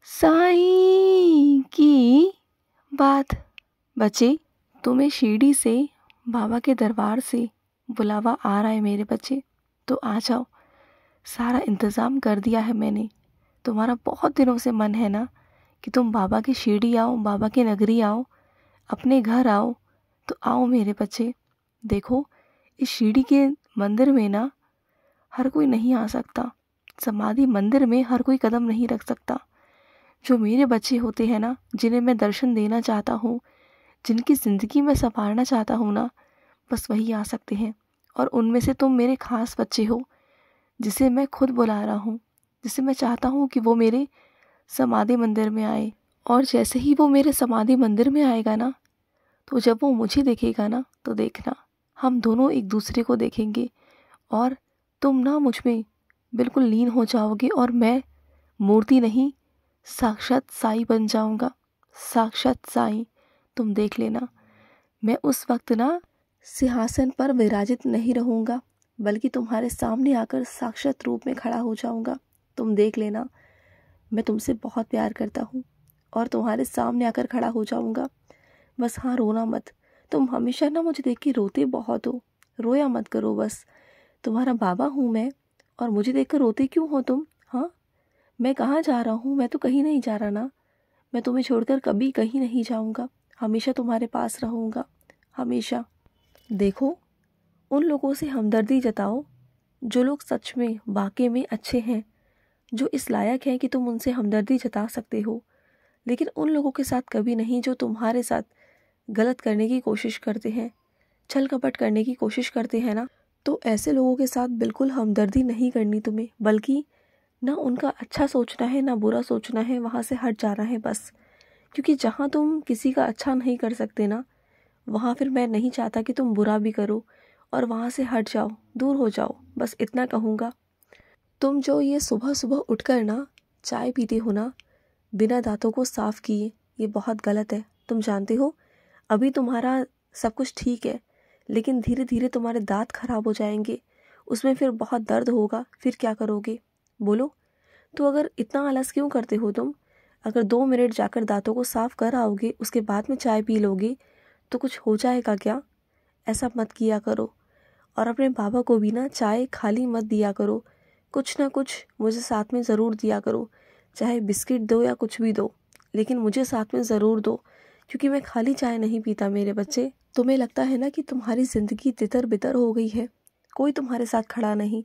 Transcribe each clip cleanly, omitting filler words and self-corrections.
साईं की बात। बच्चे, तुम्हें शिरडी से, बाबा के दरबार से बुलावा आ रहा है मेरे बच्चे, तो आ जाओ। सारा इंतज़ाम कर दिया है मैंने। तुम्हारा बहुत दिनों से मन है ना कि तुम बाबा की शिरडी आओ, बाबा की नगरी आओ, अपने घर आओ। तो आओ मेरे बच्चे। देखो, इस शिरडी के मंदिर में ना हर कोई नहीं आ सकता। समाधि मंदिर में हर कोई कदम नहीं रख सकता। जो मेरे बच्चे होते हैं ना, जिन्हें मैं दर्शन देना चाहता हूँ, जिनकी ज़िंदगी में संवारना चाहता हूँ ना, बस वही आ सकते हैं। और उनमें से तुम मेरे ख़ास बच्चे हो, जिसे मैं खुद बुला रहा हूँ, जिसे मैं चाहता हूँ कि वो मेरे समाधि मंदिर में आए। और जैसे ही वो मेरे समाधि मंदिर में आएगा ना, तो जब वो मुझे देखेगा ना, तो देखना, हम दोनों एक दूसरे को देखेंगे और तुम ना मुझ में बिल्कुल लीन हो जाओगे और मैं मूर्ति नहीं, साक्षात साईं बन जाऊंगा। साक्षात साईं। तुम देख लेना, मैं उस वक्त ना सिंहासन पर विराजित नहीं रहूंगा, बल्कि तुम्हारे सामने आकर साक्षात रूप में खड़ा हो जाऊंगा। तुम देख लेना, मैं तुमसे बहुत प्यार करता हूँ और तुम्हारे सामने आकर खड़ा हो जाऊंगा। बस हाँ, रोना मत। तुम हमेशा ना मुझे देख के रोते बहुत हो, रोया मत करो बस। तुम्हारा बाबा हूँ मैं, और मुझे देखकर रोते क्यों हो तुम? हाँ, मैं कहाँ जा रहा हूँ? मैं तो कहीं नहीं जा रहा ना। मैं तुम्हें छोड़कर कभी कहीं नहीं जाऊँगा। हमेशा तुम्हारे पास रहूँगा, हमेशा। देखो, उन लोगों से हमदर्दी जताओ जो लोग सच में वाकई में अच्छे हैं, जो इस लायक हैं कि तुम उनसे हमदर्दी जता सकते हो। लेकिन उन लोगों के साथ कभी नहीं जो तुम्हारे साथ गलत करने की कोशिश करते हैं, छल कपट करने की कोशिश करते हैं ना। तो ऐसे लोगों के साथ बिल्कुल हमदर्दी नहीं करनी तुम्हें, बल्कि ना उनका अच्छा सोचना है ना बुरा सोचना है, वहाँ से हट जाना है बस। क्योंकि जहाँ तुम किसी का अच्छा नहीं कर सकते ना, वहाँ फिर मैं नहीं चाहता कि तुम बुरा भी करो और वहाँ से हट जाओ, दूर हो जाओ। बस इतना कहूँगा। तुम जो ये सुबह सुबह उठकर ना चाय पीते हो ना, बिना दांतों को साफ किए, ये बहुत गलत है। तुम जानते हो, अभी तुम्हारा सब कुछ ठीक है, लेकिन धीरे धीरे तुम्हारे दांत खराब हो जाएंगे, उसमें फिर बहुत दर्द होगा। फिर क्या करोगे? बोलो। तो अगर इतना आलस क्यों करते हो तुम? अगर 2 मिनट जाकर दांतों को साफ कर आओगे, उसके बाद में चाय पी लोगे, तो कुछ हो जाएगा क्या? ऐसा मत किया करो। और अपने बाबा को भी ना चाय खाली मत दिया करो, कुछ ना कुछ मुझे साथ में ज़रूर दिया करो। चाहे बिस्किट दो या कुछ भी दो, लेकिन मुझे साथ में ज़रूर दो, क्योंकि मैं खाली चाय नहीं पीता मेरे बच्चे। तुम्हें लगता है ना कि तुम्हारी ज़िंदगी तितर बितर हो गई है, कोई तुम्हारे साथ खड़ा नहीं।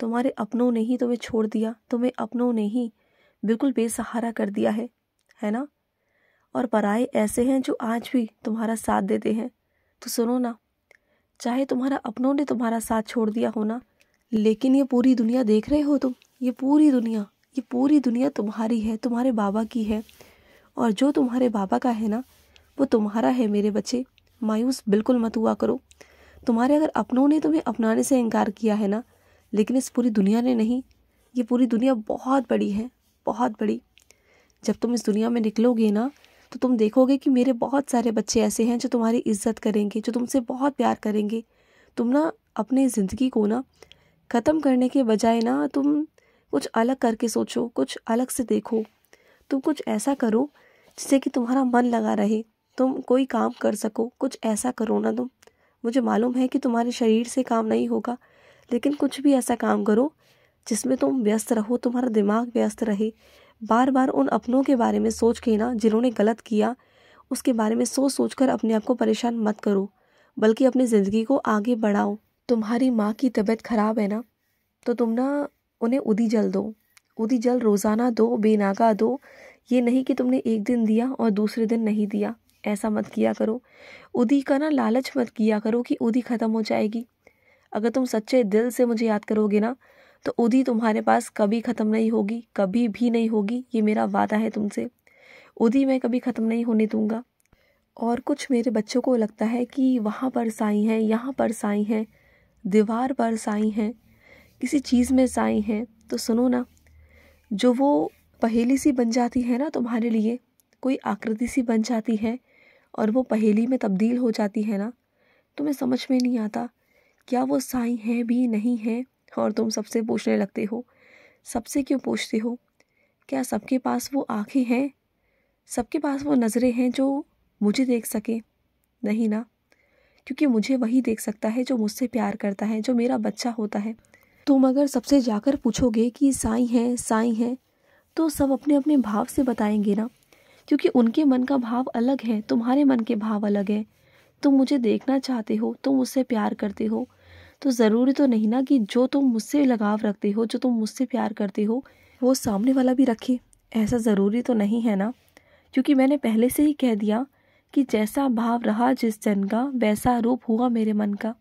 तुम्हारे अपनों ने ही तुम्हें छोड़ दिया, तुम्हें अपनों ने ही बिल्कुल बेसहारा कर दिया है ना। और पराये ऐसे हैं जो आज भी तुम्हारा साथ देते हैं। तो सुनो ना, चाहे तुम्हारा अपनों ने तुम्हारा साथ छोड़ दिया हो ना, लेकिन ये पूरी दुनिया देख रहे हो तुम, ये पूरी दुनिया तुम्हारी है, तुम्हारे बाबा की है। और जो तुम्हारे बाबा का है ना, वो तुम्हारा है मेरे बच्चे। मायूस बिल्कुल मत हुआ करो। तुम्हारे अगर अपनों ने तुम्हें अपनाने से इनकार किया है ना, लेकिन इस पूरी दुनिया ने नहीं। ये पूरी दुनिया बहुत बड़ी है, बहुत बड़ी। जब तुम इस दुनिया में निकलोगे ना, तो तुम देखोगे कि मेरे बहुत सारे बच्चे ऐसे हैं जो तुम्हारी इज्जत करेंगे, जो तुमसे बहुत प्यार करेंगे। तुम ना अपनी ज़िंदगी को ना ख़त्म करने के बजाय ना तुम कुछ अलग करके सोचो, कुछ अलग से देखो। तुम कुछ ऐसा करो जिससे कि तुम्हारा मन लगा रहे, तुम कोई काम कर सको। कुछ ऐसा करो ना तुम। मुझे मालूम है कि तुम्हारे शरीर से काम नहीं होगा, लेकिन कुछ भी ऐसा काम करो जिसमें तुम व्यस्त रहो, तुम्हारा दिमाग व्यस्त रहे। बार बार उन अपनों के बारे में सोच के ना, जिन्होंने गलत किया, उसके बारे में सोच सोच कर अपने आप को परेशान मत करो, बल्कि अपनी ज़िंदगी को आगे बढ़ाओ। तुम्हारी माँ की तबीयत ख़राब है ना, तो तुम ना उन्हें उदी जल दो। उदी जल रोज़ाना दो, बेनागा दो। ये नहीं कि तुमने एक दिन दिया और दूसरे दिन नहीं दिया, ऐसा मत किया करो। उदी का ना लालच मत किया करो कि उदी ख़त्म हो जाएगी। अगर तुम सच्चे दिल से मुझे याद करोगे ना, तो उदी तुम्हारे पास कभी ख़त्म नहीं होगी, कभी भी नहीं होगी। ये मेरा वादा है तुमसे। उदी मैं कभी ख़त्म नहीं होने दूंगा। और कुछ मेरे बच्चों को लगता है कि वहाँ पर साईं है, यहाँ पर साईं है, दीवार पर साईं है, किसी चीज़ में साईं है। तो सुनो ना, जो वो पहेली सी बन जाती है ना तुम्हारे लिए, कोई आकृति सी बन जाती है और वो पहेली में तब्दील हो जाती है ना, तुम्हें समझ में नहीं आता क्या वो साईं है भी नहीं है। और तुम सबसे पूछने लगते हो। सबसे क्यों पूछते हो? क्या सबके पास वो आँखें हैं, सबके पास वो नज़रें हैं जो मुझे देख सके? नहीं ना, क्योंकि मुझे वही देख सकता है जो मुझसे प्यार करता है, जो मेरा बच्चा होता है। तुम अगर सबसे जाकर पूछोगे कि साईं है, साईं है, तो सब अपने अपने भाव से बताएंगे ना, क्योंकि उनके मन का भाव अलग है, तुम्हारे मन के भाव अलग है। तुम मुझे देखना चाहते हो, तुम मुझसे प्यार करते हो, तो ज़रूरी तो नहीं ना कि जो तुम मुझसे लगाव रखते हो, जो तुम मुझसे प्यार करते हो, वो सामने वाला भी रखे। ऐसा ज़रूरी तो नहीं है ना, क्योंकि मैंने पहले से ही कह दिया कि जैसा भाव रहा जिस जन का, वैसा रूप हुआ मेरे मन का।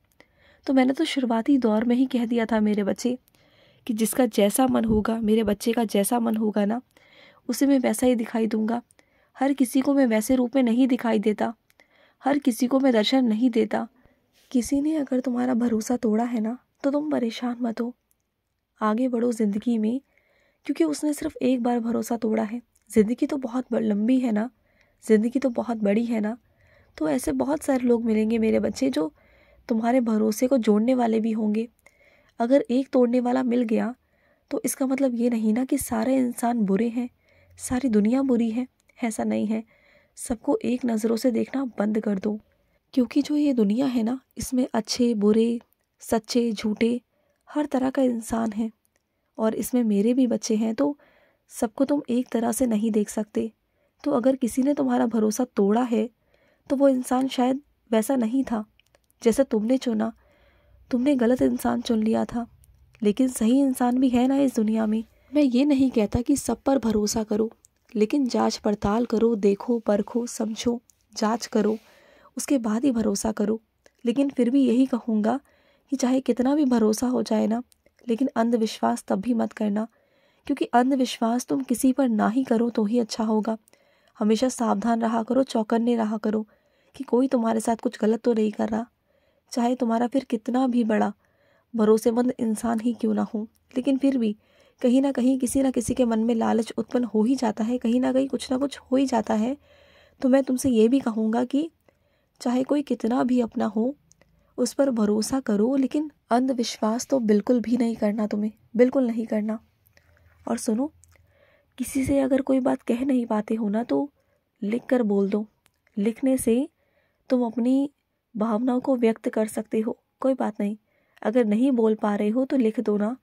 तो मैंने तो शुरुआती दौर में ही कह दिया था मेरे बच्चे, कि जिसका जैसा मन होगा, मेरे बच्चे का जैसा मन होगा ना, उसे मैं वैसा ही दिखाई दूंगा। हर किसी को मैं वैसे रूप में नहीं दिखाई देता, हर किसी को मैं दर्शन नहीं देता। किसी ने अगर तुम्हारा भरोसा तोड़ा है ना, तो तुम परेशान मत हो, आगे बढ़ो ज़िंदगी में, क्योंकि उसने सिर्फ एक बार भरोसा तोड़ा है। ज़िंदगी तो बहुत लंबी है ना, ज़िंदगी तो बहुत बड़ी है ना, तो ऐसे बहुत सारे लोग मिलेंगे मेरे बच्चे जो तुम्हारे भरोसे को जोड़ने वाले भी होंगे। अगर एक तोड़ने वाला मिल गया तो इसका मतलब ये नहीं ना कि सारे इंसान बुरे हैं, सारी दुनिया बुरी है। ऐसा नहीं है। सबको एक नज़रों से देखना बंद कर दो, क्योंकि जो ये दुनिया है ना, इसमें अच्छे बुरे, सच्चे झूठे, हर तरह का इंसान है, और इसमें मेरे भी बच्चे हैं। तो सबको तुम एक तरह से नहीं देख सकते। तो अगर किसी ने तुम्हारा भरोसा तोड़ा है तो वो इंसान शायद वैसा नहीं था जैसे तुमने चुना। तुमने गलत इंसान चुन लिया था, लेकिन सही इंसान भी है ना इस दुनिया में। मैं ये नहीं कहता कि सब पर भरोसा करो, लेकिन जांच पड़ताल करो, देखो, परखो, समझो, जांच करो, उसके बाद ही भरोसा करो। लेकिन फिर भी यही कहूँगा कि चाहे कितना भी भरोसा हो जाए ना, लेकिन अंधविश्वास तब भी मत करना, क्योंकि अंधविश्वास तुम किसी पर ना ही करो तो ही अच्छा होगा। हमेशा सावधान रहा करो, चौकन्ने रहा करो कि कोई तुम्हारे साथ कुछ गलत तो नहीं कर रहा। चाहे तुम्हारा फिर कितना भी बड़ा भरोसेमंद इंसान ही क्यों ना हो, लेकिन फिर भी कहीं ना कहीं किसी ना किसी के मन में लालच उत्पन्न हो ही जाता है, कहीं ना कहीं कुछ ना कुछ हो ही जाता है। तो मैं तुमसे ये भी कहूँगा कि चाहे कोई कितना भी अपना हो, उस पर भरोसा करो, लेकिन अंधविश्वास तो बिल्कुल भी नहीं करना, तुम्हें बिल्कुल नहीं करना। और सुनो, किसी से अगर कोई बात कह नहीं पाते हो ना, तो लिख कर बोल दो। लिखने से तुम अपनी भावनाओं को व्यक्त कर सकते हो, कोई बात नहीं। अगर नहीं बोल पा रहे हो तो लिख दो ना,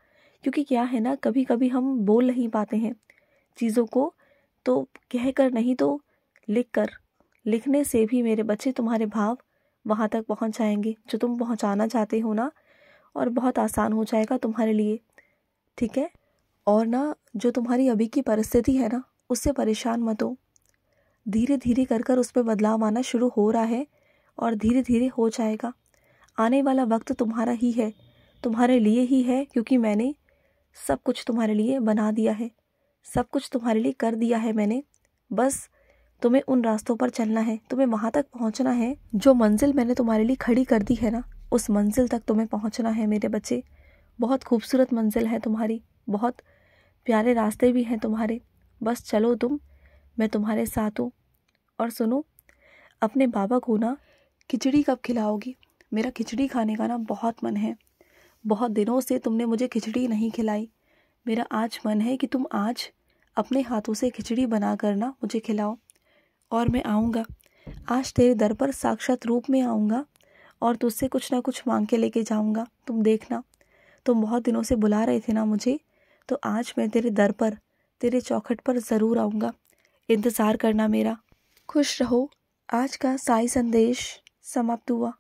क्योंकि क्या है ना, कभी कभी हम बोल नहीं पाते हैं चीज़ों को, तो कह कर नहीं तो लिख कर। लिखने से भी मेरे बच्चे तुम्हारे भाव वहाँ तक पहुँच जाएंगे जो तुम पहुँचाना चाहते हो ना, और बहुत आसान हो जाएगा तुम्हारे लिए, ठीक है। और ना, जो तुम्हारी अभी की परिस्थिति है ना, उससे परेशान मत हो। धीरे धीरे कर कर उस पर बदलाव आना शुरू हो रहा है, और धीरे धीरे हो जाएगा। आने वाला वक्त तुम्हारा ही है, तुम्हारे लिए ही है, क्योंकि मैंने सब कुछ तुम्हारे लिए बना दिया है, सब कुछ तुम्हारे लिए कर दिया है मैंने। बस तुम्हें उन रास्तों पर चलना है, तुम्हें वहाँ तक पहुँचना है। जो मंजिल मैंने तुम्हारे लिए खड़ी कर दी है ना, उस मंजिल तक तुम्हें पहुँचना है मेरे बच्चे। बहुत खूबसूरत मंजिल है तुम्हारी, बहुत प्यारे रास्ते भी हैं तुम्हारे। बस चलो तुम, मैं तुम्हारे साथ हूँ। और सुनो, अपने बाबा को ना खिचड़ी कब खिलाओगी? मेरा खिचड़ी खाने का ना बहुत मन है। बहुत दिनों से तुमने मुझे खिचड़ी नहीं खिलाई। मेरा आज मन है कि तुम आज अपने हाथों से खिचड़ी बना कर ना मुझे खिलाओ, और मैं आऊँगा। आज तेरे दर पर साक्षात रूप में आऊँगा, और तुझसे कुछ ना कुछ मांग के लेके जाऊँगा। तुम देखना, तुम बहुत दिनों से बुला रहे थे ना मुझे, तो आज मैं तेरे दर पर, तेरे चौखट पर ज़रूर आऊँगा। इंतज़ार करना मेरा। खुश रहो। आज का साई संदेश समाप्त हुआ।